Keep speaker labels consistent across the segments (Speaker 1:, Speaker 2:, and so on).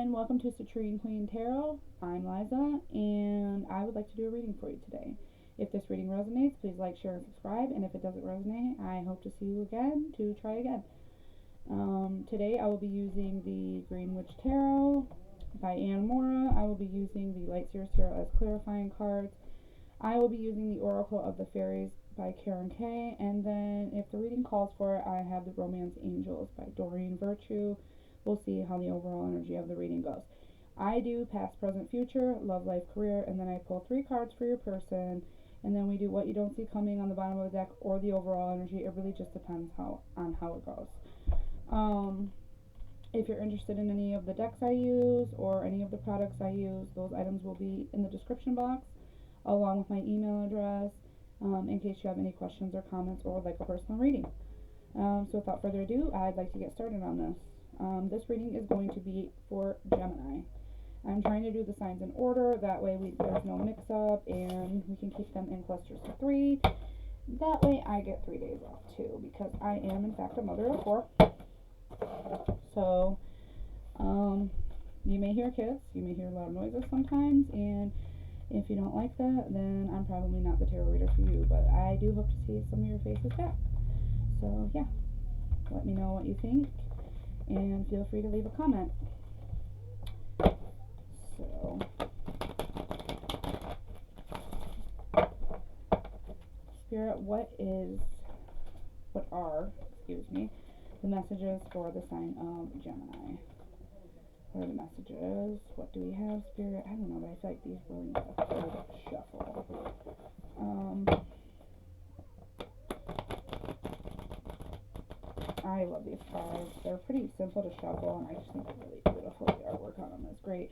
Speaker 1: and welcome to Citrine Queen Tarot. I'm Liza, and I would like to do a reading for you today. If this reading resonates, please like, share, and subscribe, and if it doesn't resonate, I hope to see you again to try again. Today I will be using the Green Witch Tarot by Moura. I will be using the Light Seers Tarot as clarifying cards. I will be using the Oracle of the Fairies by Karen K, and then if the reading calls for it, I have the Romance Angels by Doreen. We'll see how the overall energy of the reading goes. I do past, present, future, love, life, career, and then I pull 3 cards for your person, and then we do what you don't see coming on the bottom of the deck or the overall energy. It really just depends on how it goes. If you're interested in any of the decks I use or any of the products I use, those items will be in the description box along with my email address in case you have any questions or comments or would like a personal reading. So without further ado, I'd like to get started on this. This reading is going to be for Gemini. I'm trying to do the signs in order, that way there's no mix-up and we can keep them in clusters of 3. That way I get 3 days off too, because I am in fact a mother of 4. So, you may hear kids, you may hear loud noises sometimes, and if you don't like that, then I'm probably not the tarot reader for you, but I do hope to see some of your faces back. So yeah, let me know what you think, and feel free to leave a comment. So, Spirit, what are the messages for the sign of Gemini? What are the messages? What do we have, Spirit? I don't know, but I feel like these really need a third shuffle. I love these cards. They're pretty simple to shuffle, and I just think really beautiful. The artwork on them is great.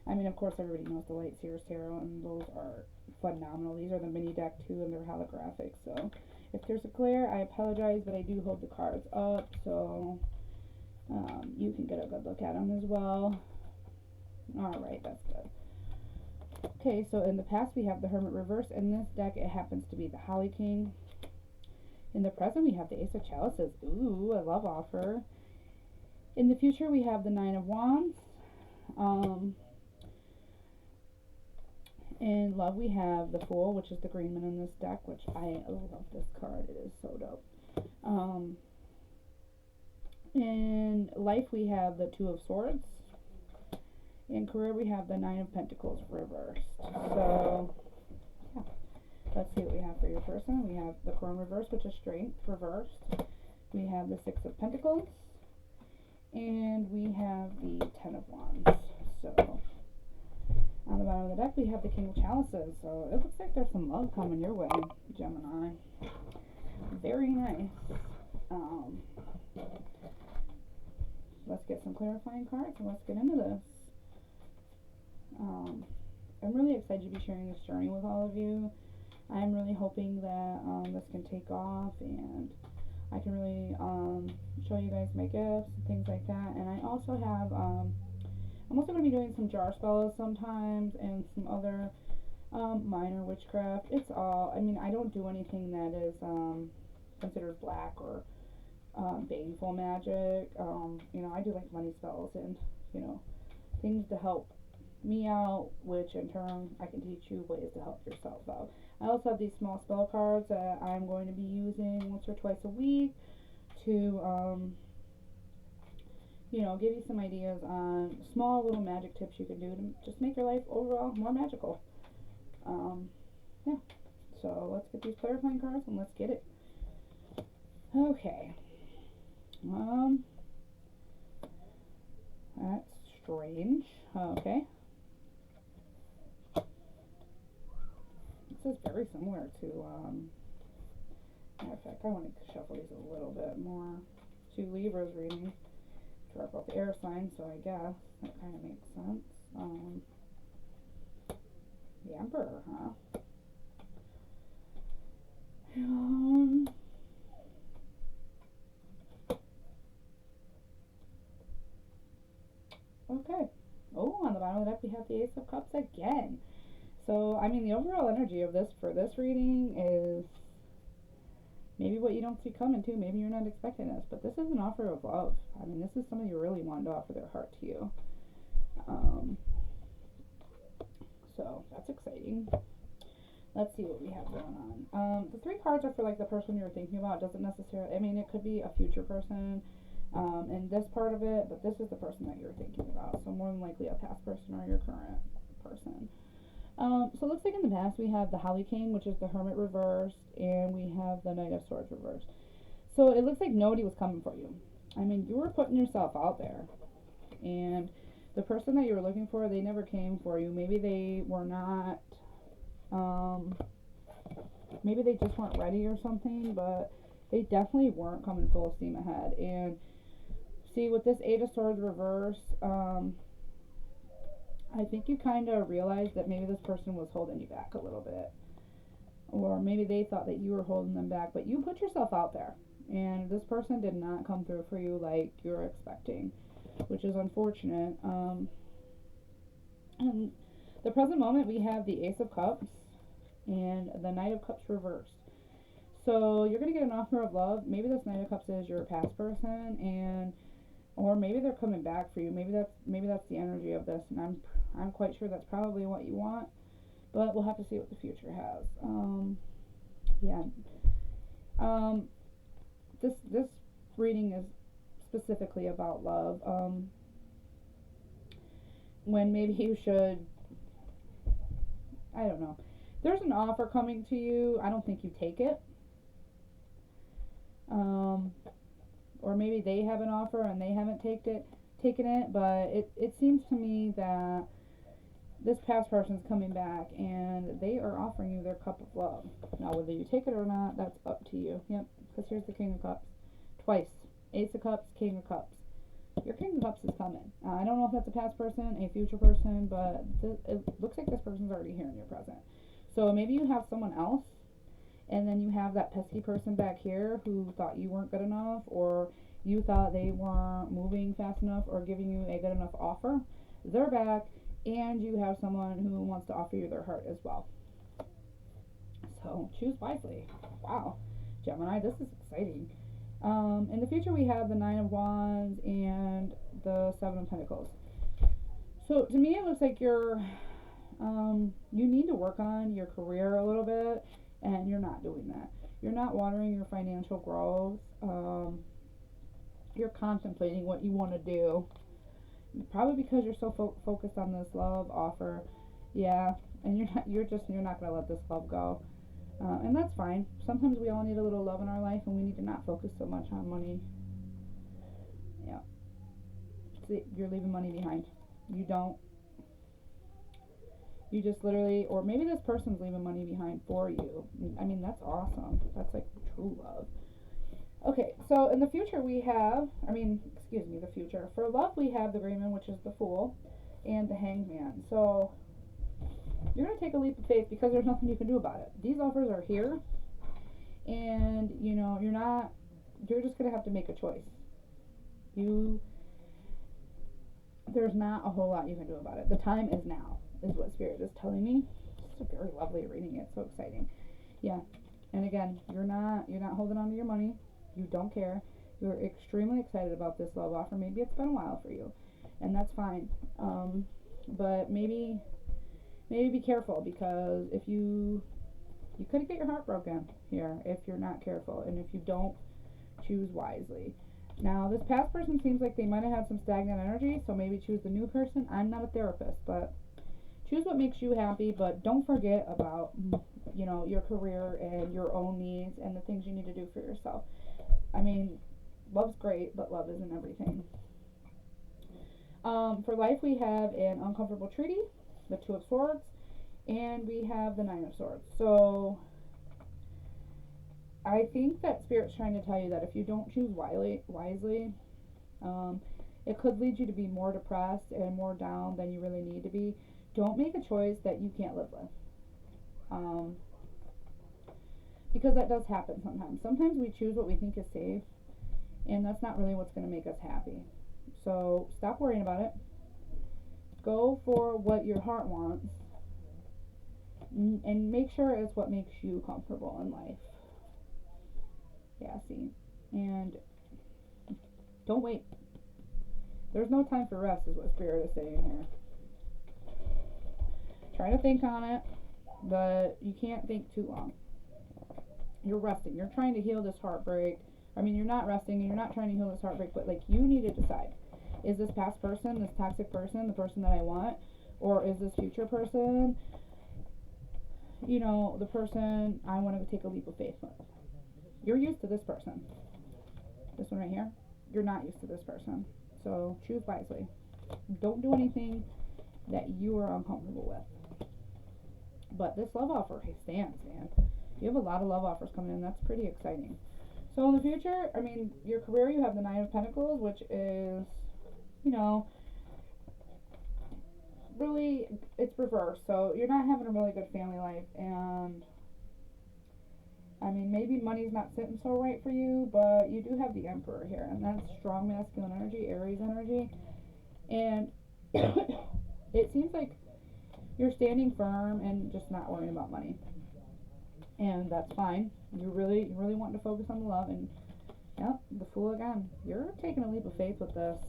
Speaker 1: I mean, of course, everybody knows the Light Seers Tarot, and those are phenomenal. These are the mini deck, too, and they're holographic. So, if there's a glare, I apologize, but I do hold the cards up, so you can get a good look at them as well. Alright, that's good. Okay, so in the past, we have the Hermit reverse. In this deck, it happens to be the Holly King. In the present, we have the Ace of Chalices. Ooh, a love offer. In the future, we have the Nine of Wands. In love, we have the Fool, which is the green one in this deck, which I love this card. It is so dope. In life, we have the Two of Swords. In career, we have the Nine of Pentacles reversed. So, yeah. Let's see what we have for your person. We have the Crown reverse, which is strength reversed. We have the Six of Pentacles. And we have the Ten of Wands. So, on the bottom of the deck, we have the King of Chalices. So, it looks like there's some love coming your way, Gemini. Very nice. Let's get some clarifying cards and let's get into this. I'm really excited to be sharing this journey with all of you. I'm really hoping that this can take off and I can really show you guys my gifts and things like that. And I also have, I'm also going to be doing some jar spells sometimes and some other minor witchcraft. It's all, I mean, I don't do anything that is considered black or baneful magic. You know, I do like money spells and, you know, things to help me out, which in turn I can teach you ways to help yourself out. I also have these small spell cards that I'm going to be using once or twice a week to, you know, give you some ideas on small little magic tips you can do to just make your life overall more magical. Yeah, so let's get these clarifying cards and let's get it. Okay. That's strange. Okay. This is very similar to, matter of fact, I want to shuffle these a little bit more. 2 Libras reading. They're both air signs, so I guess that kind of makes sense. The Emperor, huh? Okay. Oh, on the bottom of the deck we have the Ace of Cups again. So, I mean, the overall energy of this for this reading is maybe what you don't see coming too. Maybe you're not expecting this, but this is an offer of love. I mean, this is somebody who really wanted to offer their heart to you. Um, so that's exciting. Let's see what we have going on. The three cards are for like the person you're thinking about. It doesn't necessarily, I mean, it could be a future person in this part of it, but this is the person that you're thinking about. So more than likely a past person or your current person. So it looks like in the past we have the Holly King, which is the Hermit reversed, and we have the Knight of Swords reversed. So it looks like nobody was coming for you. I mean, you were putting yourself out there, and the person that you were looking for, they never came for you. Maybe they were not, um, maybe they just weren't ready or something, but they definitely weren't coming full steam ahead. And see, with this Eight of Swords reverse, I think you kind of realized that maybe this person was holding you back a little bit. Or maybe they thought that you were holding them back, but you put yourself out there. And this person did not come through for you like you were expecting, which is unfortunate. And the present moment, we have the Ace of Cups and the Knight of Cups reversed. So you're going to get an offer of love. Maybe this Knight of Cups is your past person, and or maybe they're coming back for you. Maybe that's the energy of this, and I'm quite sure that's probably what you want, but we'll have to see what the future has. Yeah. Um, this reading is specifically about love. When maybe you should, I don't know. There's an offer coming to you. I don't think you take it. Um, or maybe they have an offer and they haven't taken it, but it seems to me that this past person's coming back and they are offering you their cup of love. Now, whether you take it or not, that's up to you. Yep, because here's the King of Cups. Twice. Ace of Cups, King of Cups. Your King of Cups is coming. I don't know if that's a past person, a future person, but it looks like this person's already here in your present. So maybe you have someone else, and then you have that pesky person back here who thought you weren't good enough, or you thought they weren't moving fast enough or giving you a good enough offer. They're back, and you have someone who wants to offer you their heart as well. So choose wisely. Wow, Gemini, this is exciting. In the future, we have the Nine of Wands and the Seven of Pentacles. So to me, it looks like you need to work on your career a little bit, and you're not doing that. You're not watering your financial growth. You're contemplating what you want to do, probably because you're so focused on this love offer. Yeah, and you're not gonna let this love go. And that's fine. Sometimes we all need a little love in our life, and we need to not focus so much on money. Yeah. See, you're leaving money behind. You don't. You just literally, or maybe this person's leaving money behind for you. I mean, that's awesome. That's like true love. Okay, so in the future the future. For love, we have the Agreement, which is the Fool, and the Hanged Man. So you're going to take a leap of faith because there's nothing you can do about it. These offers are here, and you're just going to have to make a choice. There's not a whole lot you can do about it. The time is now, is what Spirit is telling me. It's a very lovely reading. It's so exciting. Yeah. And again, you're not holding on to your money. You don't care. You're extremely excited about this love offer. Maybe it's been a while for you, and that's fine. But maybe be careful, because if you could get your heart broken here if you're not careful and if you don't choose wisely. Now, this past person seems like they might have had some stagnant energy, so maybe choose the new person. I'm not a therapist, but choose what makes you happy, but don't forget about, your career and your own needs and the things you need to do for yourself. I mean, love's great, but love isn't everything. For life, we have an uncomfortable treaty, the Two of Swords, and we have the Nine of Swords. So I think that Spirit's trying to tell you that if you don't choose wisely, it could lead you to be more depressed and more down than you really need to be. Don't make a choice that you can't live with. Because that does happen sometimes. Sometimes we choose what we think is safe, and that's not really what's going to make us happy. So stop worrying about it. Go for what your heart wants, and make sure it's what makes you comfortable in life. Yeah, see. And don't wait. There's no time for rest is what Spirit is saying here. Try to think on it, but you can't think too long. You're resting. You're trying to heal this heartbreak. I mean, you're not resting and you're not trying to heal this heartbreak, but like, you need to decide. Is this past person, this toxic person, the person that I want? Or is this future person, you know, the person I want to take a leap of faith with? You're used to this person. This one right here, you're not used to this person. So choose wisely. Don't do anything that you are uncomfortable with. But this love offer stands, man. You have a lot of love offers coming in. That's pretty exciting. So in the future, I mean, your career, you have the Nine of Pentacles, which is, you know, really, it's reversed. So you're not having a really good family life. And, I mean, maybe money's not sitting so right for you, but you do have the Emperor here. And that's strong masculine energy, Aries energy. And it seems like you're standing firm and just not worrying about money. And that's fine. You really want to focus on the love. And, yep, the Fool again. You're taking a leap of faith with this.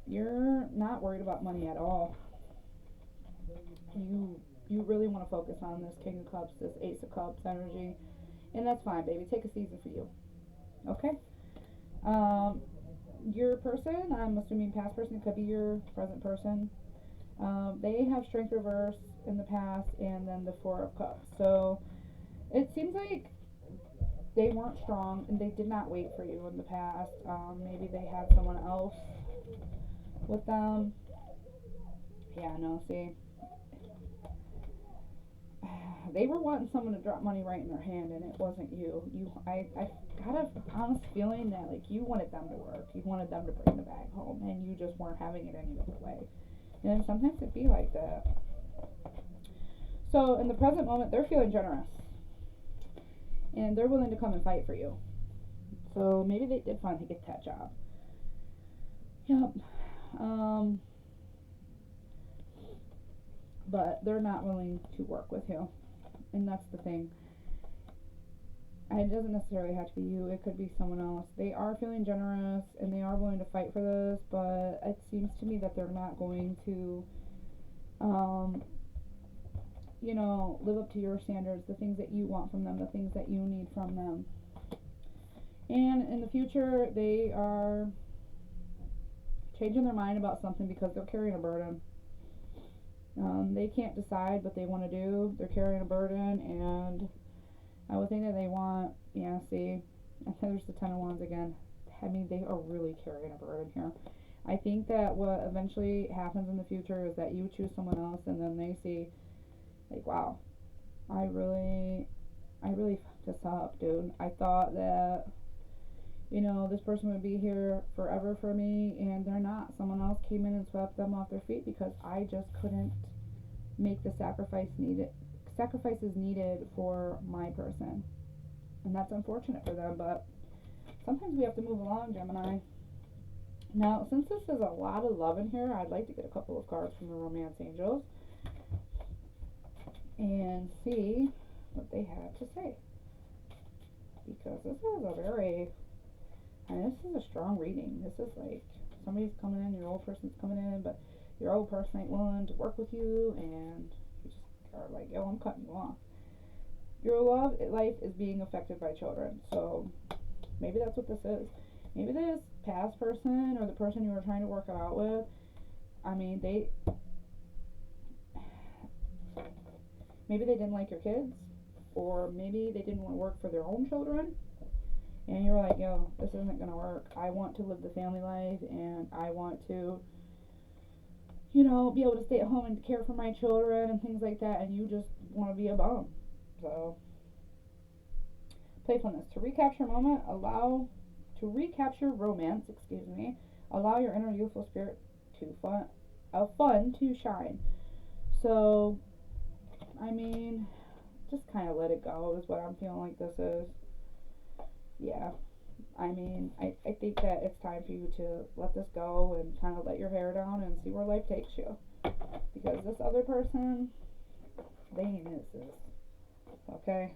Speaker 1: You're not worried about money at all. You really want to focus on this King of Cups, this Ace of Cups energy. And that's fine, baby. Take a season for you. Okay? Your person, I'm assuming past person, could be your present person. They have strength reverse in the past, and then the Four of Cups. So it seems like they weren't strong and they did not wait for you in the past. Maybe they had someone else with them. Yeah, no, see, they were wanting someone to drop money right in their hand, and it wasn't you. I got a honest feeling that, like, you wanted them to work, you wanted them to bring the bag home, and you just weren't having it any other way. And sometimes it be like that. So in the present moment, they're feeling generous, and they're willing to come and fight for you. So maybe they did finally get that job. Yep. But they're not willing to work with you, and that's the thing. It doesn't necessarily have to be you. It could be someone else. They are feeling generous, and they are willing to fight for this, but it seems to me that they're not going to, you know, live up to your standards, the things that you want from them, the things that you need from them. And in the future, they are changing their mind about something because they're carrying a burden. They can't decide what they want to do. They're carrying a burden, and I would think that they want, yeah, see, there's the Ten of Wands again. I mean, they are really carrying a burden here. I think that what eventually happens in the future is that you choose someone else, and then they see, like, wow, I really fucked this up, dude. I thought that, you know, this person would be here forever for me, and they're not. Someone else came in and swept them off their feet because I just couldn't make the sacrifices needed for my person. And that's unfortunate for them, but sometimes we have to move along, Gemini. Now, since this is a lot of love in here, I'd like to get a couple of cards from the Romance Angels and see what they have to say. Because this is a very, and this is a strong reading. This is like somebody's coming in, your old person's coming in, but your old person ain't willing to work with you, and you just are like, yo, I'm cutting you off. Your love life is being affected by children, so maybe that's what this is. Maybe this past person or the person you were trying to work it out with, I mean, maybe they didn't like your kids, or maybe they didn't want to work for their own children, and you're like, yo, this isn't going to work. I want to live the family life, and I want to, you know, be able to stay at home and care for my children and things like that, and you just want to be a bum. So, playfulness. To recapture romance, allow your inner youthful spirit to fun to shine. So, I mean, just kind of let it go is what I'm feeling like this is. Yeah, I mean, I think that it's time for you to let this go and kind of let your hair down and see where life takes you. Because this other person, they ain't this. Okay?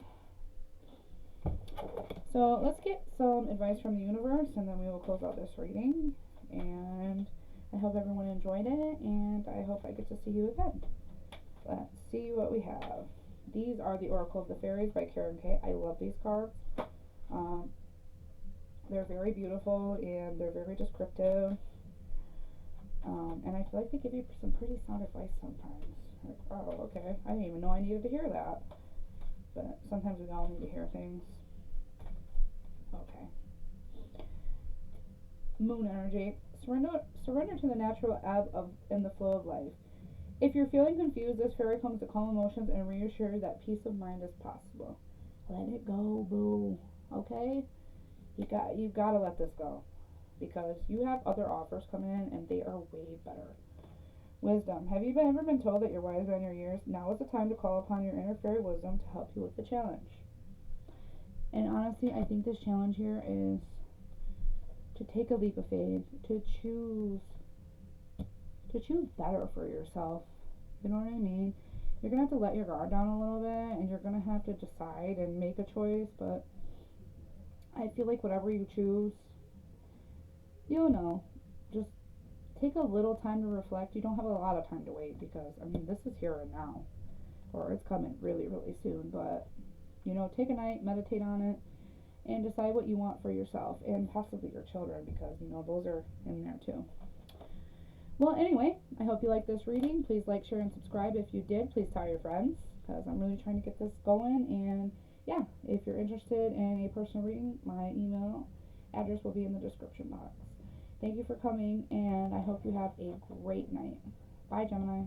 Speaker 1: So let's get some advice from the universe, and then we will close out this reading. and I hope everyone enjoyed it, and I hope I get to see you again. Let's see what we have. These are the Oracle of the Fairies by Karen K. I love these cards. They're very beautiful and they're very descriptive. And I feel like they give you some pretty sound advice sometimes. Like, oh, okay, I didn't even know I needed to hear that. But sometimes we all need to hear things. Okay. Moon energy. Surrender to the natural ebb of and the flow of life. If you're feeling confused, this fairy comes to calm emotions and reassure you that peace of mind is possible. Let it go, boo. Okay? You gotta let this go. Because you have other offers coming in and they are way better. Wisdom. Have you ever been told that you're wiser than your years? Now is the time to call upon your inner fairy wisdom to help you with the challenge. And honestly, I think this challenge here is to take a leap of faith, to choose better for yourself. You know what I mean? You're gonna have to let your guard down a little bit, and you're gonna have to decide and make a choice. But I feel like whatever you choose, you'll know. Just take a little time to reflect. You don't have a lot of time to wait because, I mean, this is here and now. Or it's coming really, really soon. But, you know, take a night, meditate on it, and decide what you want for yourself and possibly your children because, you know, those are in there too. Well, anyway, I hope you liked this reading. Please like, share, and subscribe. If you did, please tell your friends because I'm really trying to get this going. And, yeah, if you're interested in a personal reading, my email address will be in the description box. Thank you for coming, and I hope you have a great night. Bye, Gemini.